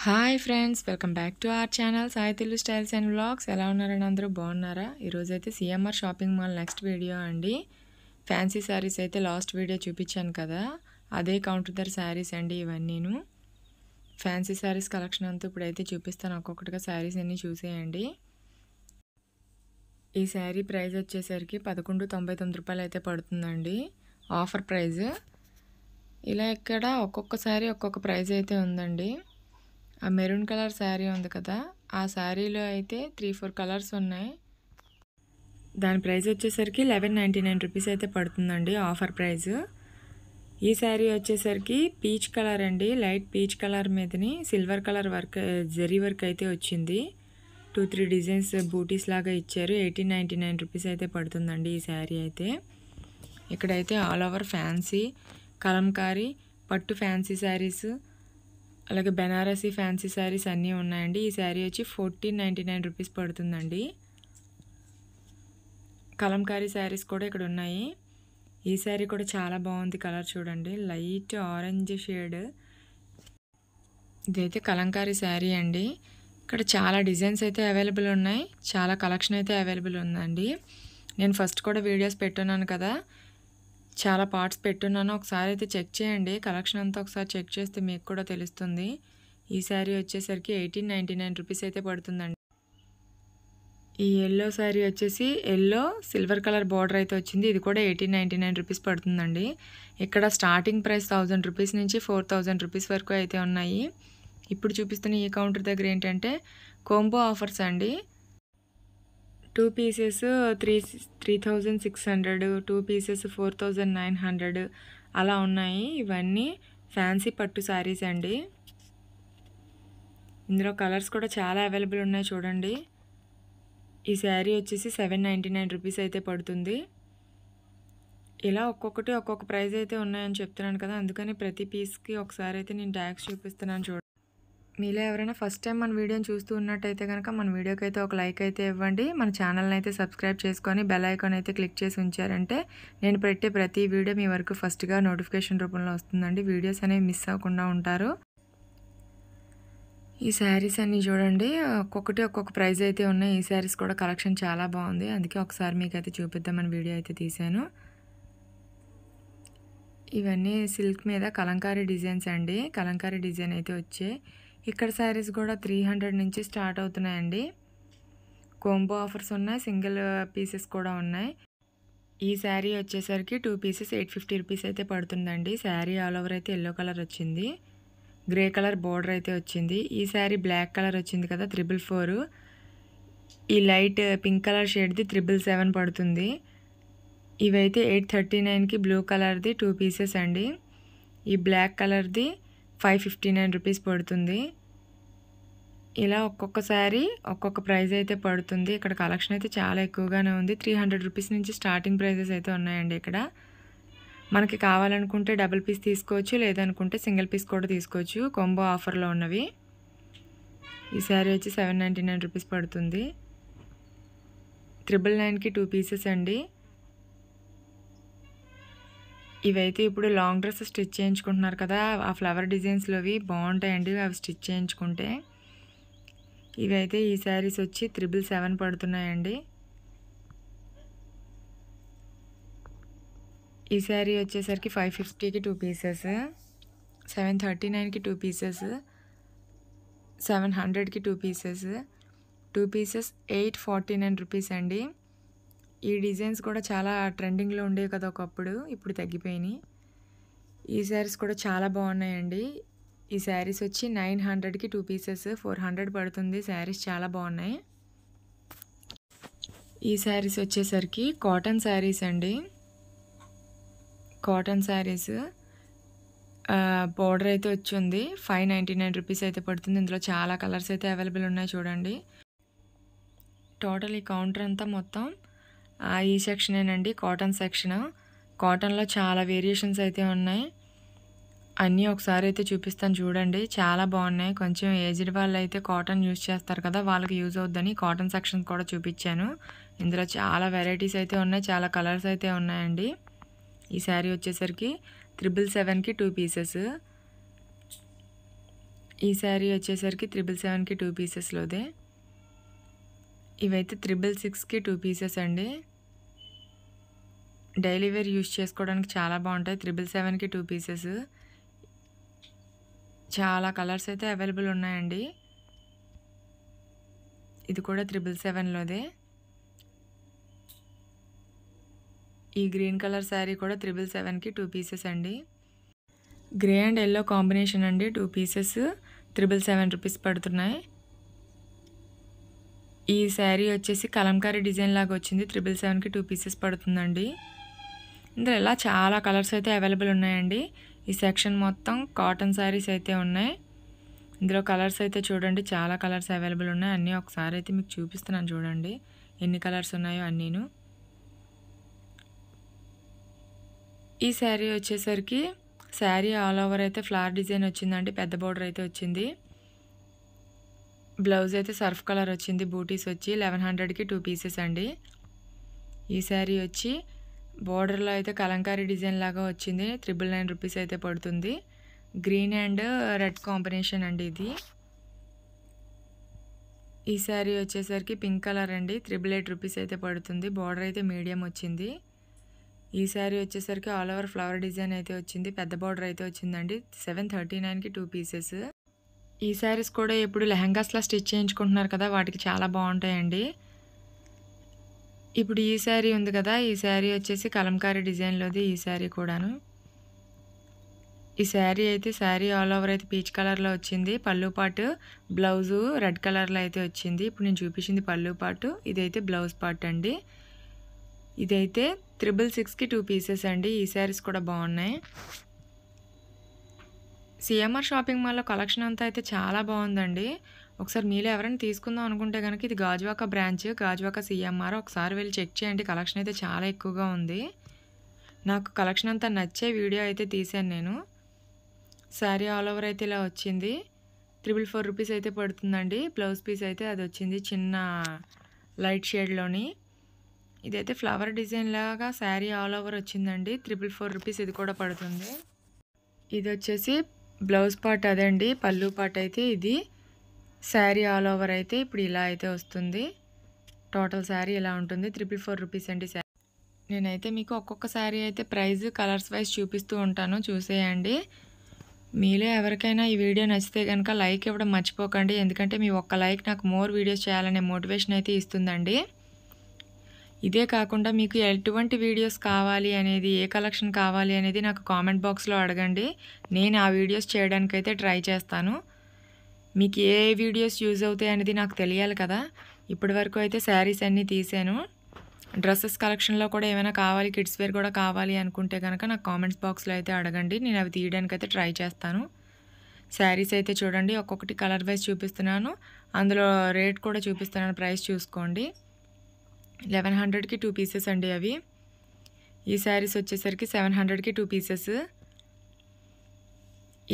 Hi friends, welcome back to our channel Sai Telugu styles and vlogs. ఎలా ఉన్నారని అందరూ బాగున్నారా? ఈరోజైతే CMR shopping mall next video అండి. ఫ్యాన్సీ శారీస్ అయితే లాస్ట్ వీడియో చూపించాను కదా, అదే కౌంటర్ ధర శారీస్ అండి ఇవన్నీను. ఫ్యాన్సీ శారీస్ కలెక్షన్ అంతా ఇప్పుడైతే చూపిస్తాను. ఒక్కొక్కటిగా శారీస్ అన్నీ చూసేయండి. ఈ శారీ ప్రైస్ వచ్చేసరికి 1199 రూపాయలు అయితే పడుతుందండి, ఆఫర్ ప్రైజ్. ఇలా ఇక్కడ ఒక్కొక్క శారీ ఒక్కొక్క ప్రైస్ అయితే ఉందండి. ఆ మెరూన్ కలర్ శారీ ఉంది కదా, ఆ శారీలో అయితే 3-4 కలర్స్ ఉన్నాయి. దాని ప్రైస్ వచ్చేసరికి 1199 రూపీస్ అయితే పడుతుందండి, ఆఫర్ ప్రైస్. ఈ శారీ వచ్చేసరికి పీచ్ కలర్ అండి, లైట్ పీచ్ కలర్ మీదని silver colour work, zari work అయితే వచ్చింది. 2-3 డిజైన్స్ బూటీస్ లాగా ఇచ్చారు. 1899 రూపీస్ అయితే పడుతుందండి ఈ శారీ అయితే. ఇక్కడైతే ఆల్ ఓవర్ ఫ్యాన్సీ, కలంకారీ, పట్టు ఫ్యాన్సీ శారీస్, అలాగే బెనారసీ ఫ్యాన్సీ శారీస్ అన్నీ ఉన్నాయండి. ఈ శారీ వచ్చి 1499 రూపీస్ పడుతుందండి. కలంకారీ శారీస్ కూడా ఇక్కడ ఉన్నాయి. ఈ శారీ కూడా చాలా బాగుంది, కలర్ చూడండి, లైట్ ఆరెంజ్ షేడ్. ఇదైతే కలంకారీ శారీ అండి. ఇక్కడ చాలా డిజైన్స్ అయితే అవైలబుల్ ఉన్నాయి, చాలా కలెక్షన్ అయితే అవైలబుల్ ఉందండి. నేను ఫస్ట్ కూడా వీడియోస్ పెట్టున్నాను కదా, చాలా పార్ట్స్ పెట్టున్నాను, ఒకసారి అయితే చెక్ చేయండి. కలెక్షన్ అంతా ఒకసారి చెక్ చేస్తే మీకు కూడా తెలుస్తుంది. ఈ శారీ వచ్చేసరికి 1899 రూపీస్ అయితే పడుతుందండి. ఈ ఎల్లో శారీ వచ్చేసి ఎల్లో సిల్వర్ కలర్ బార్డర్ అయితే వచ్చింది. ఇది కూడా 1899 రూపీస్ పడుతుందండి. ఇక్కడ స్టార్టింగ్ ప్రైస్ 1000 రూపీస్ నుంచి 4000 రూపీస్ వరకు అయితే ఉన్నాయి. ఇప్పుడు చూపిస్తున్న ఈ కౌంటర్ దగ్గర ఏంటంటే కోంబో ఆఫర్స్ అండి. 2 పీసెస్ 3600, 2 పీసెస్ 4900 అలా ఉన్నాయి. ఇవన్నీ ఫ్యాన్సీ పట్టు శారీస్ అండి. ఇందులో కలర్స్ కూడా చాలా అవైలబుల్ ఉన్నాయి చూడండి. ఈ శారీ వచ్చేసి 799 రూపీస్ అయితే పడుతుంది. ఇలా ఒక్కొక్కటి ఒక్కొక్క ప్రైస్ అయితే ఉన్నాయని చెప్తున్నాను కదా, అందుకని ప్రతి పీస్కి ఒకసారి అయితే నేను ట్యాగ్స్ చూపిస్తున్నాను చూడండి. మీలో ఎవరైనా ఫస్ట్ టైం మన వీడియోని చూస్తూ ఉన్నట్టయితే కనుక మన వీడియోకి అయితే ఒక లైక్ అయితే ఇవ్వండి. మన ఛానల్ని అయితే సబ్స్క్రైబ్ చేసుకొని బెల్ ఐకాన్ అయితే క్లిక్ చేసి ఉంచారంటే నేను పెట్టే ప్రతి వీడియో మీ వరకు ఫస్ట్గా నోటిఫికేషన్ రూపంలో వస్తుందండి. వీడియోస్ అనేవి మిస్ అవ్వకుండా ఉంటారు. ఈ శారీస్ అన్నీ చూడండి, ఒక్కొక్కటి ఒక్కొక్క ప్రైస్ అయితే ఉన్నాయి. ఈ శారీస్ కూడా కలెక్షన్ చాలా బాగుంది, అందుకే ఒకసారి మీకు అయితే చూపిద్దామని వీడియో అయితే తీశాను. ఇవన్నీ సిల్క్ మీద కలంకారీ డిజైన్స్ అండి, కలంకారీ డిజైన్ అయితే వచ్చాయి. ఇక్కడ శారీస్ కూడా 300 నుంచి స్టార్ట్ అవుతున్నాయండి. కోంబో ఆఫర్స్ ఉన్నాయి, సింగిల్ పీసెస్ కూడా ఉన్నాయి. ఈ శారీ వచ్చేసరికి 2 పీసెస్ 850 రూపీస్ అయితే పడుతుందండి. శారీ ఆల్ ఓవర్ అయితే ఎల్లో కలర్ వచ్చింది, గ్రే కలర్ బోర్డర్ అయితే వచ్చింది. ఈ శారీ బ్లాక్ కలర్ వచ్చింది కదా, 444. ఈ లైట్ పింక్ కలర్ షేడ్ది 777 పడుతుంది. ఇవైతే 839కి బ్లూ కలర్ది 2 పీసెస్ అండి. ఈ బ్లాక్ కలర్ది 559 రూపీస్ పడుతుంది. ఇలా ఒక్కొక్క శారీ ఒక్కొక్క ప్రైస్ అయితే పడుతుంది. ఇక్కడ కలెక్షన్ అయితే చాలా ఎక్కువగానే ఉంది. 300 రూపీస్ నుంచి స్టార్టింగ్ ప్రైజెస్ అయితే ఉన్నాయండి. ఇక్కడ మనకి కావాలనుకుంటే డబుల్ పీస్ తీసుకోవచ్చు, లేదనుకుంటే సింగిల్ పీస్ కూడా తీసుకోవచ్చు, కాంబో ఆఫర్లో ఉన్నవి. ఈ శారీ వచ్చి 799 రూపీస్ పడుతుంది. 999కి 2 పీసెస్ అండి. ఇవైతే ఇప్పుడు లాంగ్ డ్రెస్ స్టిచ్ చేయించుకుంటున్నారు కదా, ఆ ఫ్లవర్ డిజైన్స్లోవి బాగుంటాయండి, అవి స్టిచ్ చేయించుకుంటే. ఇవైతే ఈ శారీస్ వచ్చి 777 పడుతున్నాయండి. ఈ శారీ వచ్చేసరికి 550కి 2 పీసెస్, 739కి 2 పీసెస్, 700కి 2 పీసెస్, 2 పీసెస్ 849 రూపీస్ అండి. ఈ డిజైన్స్ కూడా చాలా ట్రెండింగ్లో ఉండేవి కదా ఒకప్పుడు, ఇప్పుడు తగ్గిపోయినాయి. ఈ శారీస్ కూడా చాలా బాగున్నాయండి. ఈ శారీస్ వచ్చి 900కి 2 పీసెస్, 400 పడుతుంది. శారీస్ చాలా బాగున్నాయి. ఈ శారీస్ వచ్చేసరికి కాటన్ శారీస్ అండి. కాటన్ శారీస్ బోర్డర్ అయితే వచ్చింది. 599 రూపీస్ అయితే పడుతుంది. ఇందులో చాలా కలర్స్ అయితే అవైలబుల్ ఉన్నాయి చూడండి. టోటల్ ఈ కౌంటర్ అంతా మొత్తం ఈ సెక్షనేనండి, కాటన్ సెక్షన్. కాటన్లో చాలా వేరియేషన్స్ అయితే ఉన్నాయి, అన్నీ ఒకసారి అయితే చూపిస్తాను చూడండి, చాలా బాగున్నాయి. కొంచెం ఏజ్డ్ వాళ్ళు అయితే కాటన్ యూజ్ చేస్తారు కదా, వాళ్ళకి యూజ్ అవుద్దని కాటన్ సెక్షన్ కూడా చూపించాను. ఇందులో చాలా వెరైటీస్ అయితే ఉన్నాయి, చాలా కలర్స్ అయితే ఉన్నాయండి. ఈ శారీ వచ్చేసరికి 777కి 2 పీసెస్. ఈ శారీ వచ్చేసరికి 777కి 2 పీసెస్లోదే. ఇవైతే 666కి 2 పీసెస్ అండి. డైలీ వేర్ యూజ్ చేసుకోవడానికి చాలా బాగుంటాయి. 777కి 2 పీసెస్. చాలా కలర్స్ అయితే అవైలబుల్ ఉన్నాయండి. ఇది కూడా 777లోదే. ఈ గ్రీన్ కలర్ శారీ కూడా 777కి 2 పీసెస్ అండి. గ్రే అండ్ ఎల్లో కాంబినేషన్ అండి. 2 పీసెస్ 777 రూపీస్ పడుతున్నాయి. ఈ శారీ వచ్చేసి కలంకారీ డిజైన్ లాగా వచ్చింది. 777కి 2 పీసెస్ పడుతుందండి. ఇందులో ఇలా చాలా కలర్స్ అయితే అవైలబుల్ ఉన్నాయండి. ఈ సెక్షన్ మొత్తం కాటన్ శారీస్ అయితే ఉన్నాయి. ఇందులో కలర్స్ అయితే చూడండి, చాలా కలర్స్ అవైలబుల్ ఉన్నాయి. అన్నీ ఒకసారి అయితే మీకు చూపిస్తున్నాను చూడండి ఎన్ని కలర్స్ ఉన్నాయో అన్నీను. ఈ శారీ వచ్చేసరికి శారీ ఆల్ ఓవర్ అయితే ఫ్లవర్ డిజైన్ వచ్చిందండి. పెద్ద బోర్డర్ అయితే వచ్చింది. బ్లౌజ్ అయితే సర్ఫ్ కలర్ వచ్చింది. బూటీస్ వచ్చి 1100కి 2 పీసెస్ అండి. ఈ శారీ వచ్చి బోర్డర్లో అయితే కలంకారీ డిజైన్ లాగా వచ్చింది. 999 రూపీస్ అయితే పడుతుంది. గ్రీన్ అండ్ రెడ్ కాంబినేషన్ అండి ఇది. ఈ శారీ వచ్చేసరికి పింక్ కలర్ అండి. 888 రూపీస్ అయితే పడుతుంది. బోర్డర్ అయితే మీడియం వచ్చింది. ఈ శారీ వచ్చేసరికి ఆల్ ఓవర్ ఫ్లవర్ డిజైన్ అయితే వచ్చింది. పెద్ద బోర్డర్ అయితే వచ్చిందండి. 739కి 2 పీసెస్. ఈ శారీస్ కూడా ఇప్పుడు లెహంగాస్లా స్టిచ్ చేయించుకుంటున్నారు కదా, వాటికి చాలా బాగుంటాయండి. ఇప్పుడు ఈ శారీ ఉంది కదా, ఈ శారీ వచ్చేసి కలంకారీ డిజైన్లోది. ఈ శారీ కూడాను. ఈ శారీ అయితే శారీ ఆల్ ఓవర్ అయితే పీచ్ కలర్లో వచ్చింది. పళ్ళు పాటు బ్లౌజు రెడ్ కలర్లో అయితే వచ్చింది. ఇప్పుడు నేను చూపించింది పళ్ళు పాటు, ఇదైతే బ్లౌజ్ పార్ట్ అండి. ఇదైతే 666కి 2 పీసెస్ అండి. ఈ శారీస్ కూడా బాగున్నాయి. సిఎంఆర్ షాపింగ్ మాల్లో కలెక్షన్ అంతా అయితే చాలా బాగుందండి. ఒకసారి మీలో ఎవరైనా తీసుకుందాం అనుకుంటే కనుక ఇది గాజువాక బ్రాంచ్, గాజువాక సిఎంఆర్. ఒకసారి వెళ్ళి చెక్ చేయండి. కలెక్షన్ అయితే చాలా ఎక్కువగా ఉంది. నాకు కలెక్షన్ అంతా నచ్చే వీడియో అయితే తీశాను నేను. శారీ ఆల్ ఓవర్ అయితే ఇలా వచ్చింది. 444 రూపీస్ అయితే పడుతుందండి. బ్లౌజ్ పీస్ అయితే అది వచ్చింది చిన్న లైట్ షేడ్లోని. ఇదైతే ఫ్లవర్ డిజైన్ లాగా శారీ ఆల్ ఓవర్ వచ్చిందండి. 444 రూపీస్ ఇది కూడా పడుతుంది. ఇది వచ్చేసి బ్లౌజ్ పార్ట్ అదండి. పళ్ళు పార్ట్ అయితే ఇది. శారీ ఆల్ ఓవర్ అయితే ఇప్పుడు ఇలా అయితే వస్తుంది. టోటల్ శారీ ఇలా ఉంటుంది. 444 రూపీస్ అండి శారీ. నేనైతే మీకు ఒక్కొక్క శారీ అయితే ప్రైస్ కలర్స్ వైజ్ చూపిస్తూ ఉంటాను, చూసేయండి. మీలో ఎవరికైనా ఈ వీడియో నచ్చితే కనుక లైక్ ఇవ్వడం మర్చిపోకండి. ఎందుకంటే మీ ఒక్క లైక్ నాకు మోర్ వీడియోస్ చేయాలనే మోటివేషన్ అయితే ఇస్తుందండి. ఇదే కాకుండా మీకు ఎటువంటి వీడియోస్ కావాలి అనేది, ఏ కలెక్షన్ కావాలి అనేది నాకు కామెంట్ బాక్స్లో అడగండి. నేను ఆ వీడియోస్ చేయడానికైతే ట్రై చేస్తాను. మీకు ఏ వీడియోస్ యూజ్ అవుతాయి అనేది నాకు తెలియాలి కదా. ఇప్పటి వరకు అయితే శారీస్ అన్నీ తీసాను. డ్రెస్సెస్ కలెక్షన్లో కూడా ఏమైనా కావాలి, కిడ్స్ వేర్ కూడా కావాలి అనుకుంటే కనుక నాకు కామెంట్స్ బాక్స్లో అయితే అడగండి. నేను అవి తీయడానికి అయితే ట్రై చేస్తాను. శారీస్ అయితే చూడండి, ఒక్కొక్కటి కలర్ వైజ్ చూపిస్తున్నాను. అందులో రేట్ కూడా చూపిస్తున్నాను, ప్రైస్ చూసుకోండి. 1100కి 2 పీసెస్ అండి అవి. ఈ శారీస్ వచ్చేసరికి 700కి 2 పీసెస్.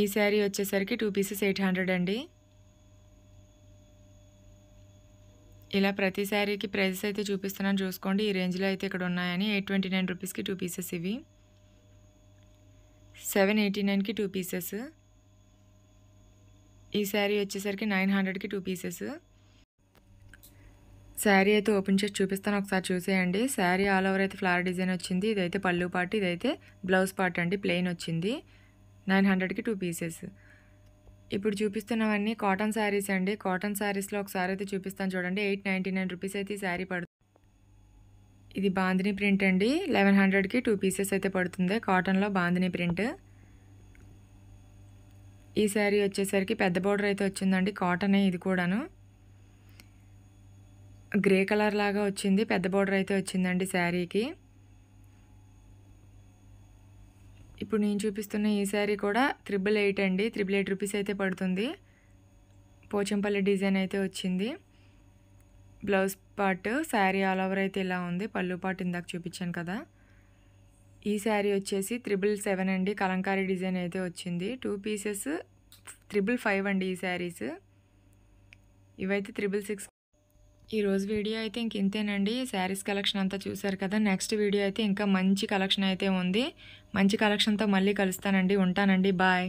ఈ శారీ వచ్చేసరికి 2 పీసెస్ 800 అండి. ఇలా ప్రతి శారీకి ప్రైజెస్ అయితే చూపిస్తున్నాను, చూసుకోండి. ఈ రేంజ్లో అయితే ఇక్కడ ఉన్నాయని. 829 రూపీస్కి 2 పీసెస్ ఇవి. 789కి 2 పీసెస్. ఈ శారీ వచ్చేసరికి 900కి 2 పీసెస్. శారీ అయితే ఓపెన్ చేసి చూపిస్తాను, ఒకసారి చూసేయండి. శారీ ఆల్ ఓవర్ అయితే ఫ్లవర్ డిజైన్ వచ్చింది. ఇదైతే పళ్ళు పార్ట్, ఇదైతే బ్లౌజ్ పార్ట్ అండి. ప్లెయిన్ వచ్చింది. 900కి 2 పీసెస్. ఇప్పుడు చూపిస్తున్నవన్నీ కాటన్ శారీస్ అండి. కాటన్ శారీస్లో ఒకసారి అయితే చూపిస్తాను చూడండి. 899 రూపీస్ అయితే ఈ శారీ పడుతుంది. ఇది బాందిని ప్రింట్ అండి. 1100కి 2 పీసెస్ అయితే పడుతుంది. కాటన్లో బాందిని ప్రింట్. ఈ శారీ వచ్చేసరికి పెద్ద బోర్డర్ అయితే వచ్చిందండి. కాటనే ఇది కూడాను. గ్రే కలర్ లాగా వచ్చింది. పెద్ద బోర్డర్ అయితే వచ్చిందండి శారీకి. ఇప్పుడు నేను చూపిస్తున్న ఈ శారీ కూడా 888 అండి. 888 రూపీస్ అయితే పడుతుంది. పోచంపల్లి డిజైన్ అయితే వచ్చింది. Blouse part sari all over అయితే ఇలా ఉంది. పళ్ళు పార్ట్ ఇందాక చూపించాను కదా. ఈ శారీ వచ్చేసి 777 అండి. కలంకారీ డిజైన్ అయితే వచ్చింది. 2 పీసెస్ 555 అండి ఈ శారీస్. ఇవైతే 666. ఈరోజు వీడియో అయితే ఇంక ఇంతేనండి. శారీస్ కలెక్షన్ అంతా చూసారు కదా. నెక్స్ట్ వీడియో అయితే ఇంకా మంచి కలెక్షన్ అయితే ఉంది. మంచి కలెక్షన్తో మళ్ళీ కలుస్తానండి. ఉంటానండి. బాయ్.